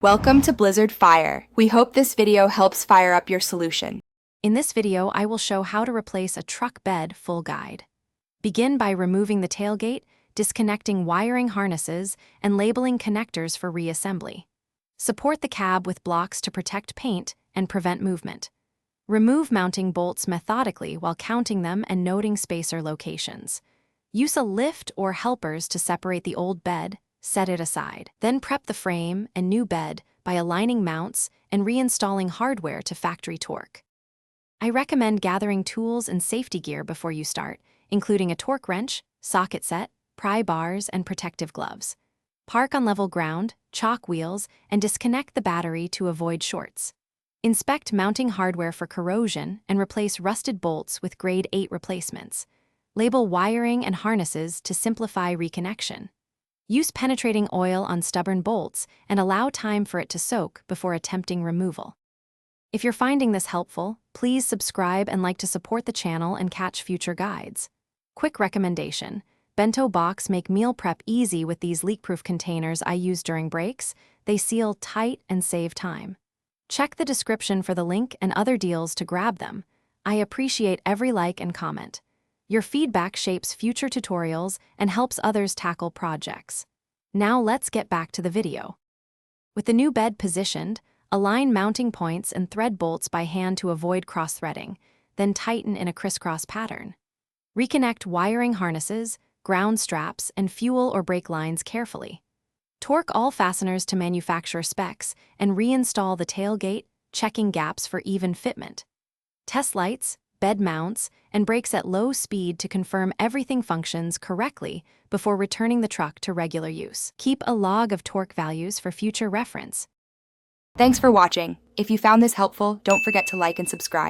Welcome to Blizzard Fire. We hope this video helps fire up your solution. In this video, I will show how to replace a truck bed full guide. Begin by removing the tailgate, disconnecting wiring harnesses, and labeling connectors for reassembly. Support the cab with blocks to protect paint and prevent movement. Remove mounting bolts methodically while counting them and noting spacer locations. Use a lift or helpers to separate the old bed, set it aside. Then prep the frame and new bed by aligning mounts and reinstalling hardware to factory torque. I recommend gathering tools and safety gear before you start, including a torque wrench, socket set, pry bars, and protective gloves. Park on level ground, chalk wheels, and disconnect the battery to avoid shorts. Inspect mounting hardware for corrosion and replace rusted bolts with grade 8 replacements. Label wiring and harnesses to simplify reconnection. Use penetrating oil on stubborn bolts and allow time for it to soak before attempting removal. If you're finding this helpful, please subscribe and like to support the channel and catch future guides. Quick recommendation: bento box make meal prep easy with these leak-proof containers I use during breaks. They seal tight and save time. Check the description for the link and other deals to grab them. I appreciate every like and comment. Your feedback shapes future tutorials and helps others tackle projects. Now let's get back to the video. With the new bed positioned, align mounting points and thread bolts by hand to avoid cross-threading, then tighten in a crisscross pattern. Reconnect wiring harnesses, ground straps, and fuel or brake lines carefully. Torque all fasteners to manufacturer specs and reinstall the tailgate, checking gaps for even fitment. Test lights, bed mounts, and brakes at low speed to confirm everything functions correctly before returning the truck to regular use. Keep a log of torque values for future reference. Thanks for watching. If you found this helpful, don't forget to like and subscribe.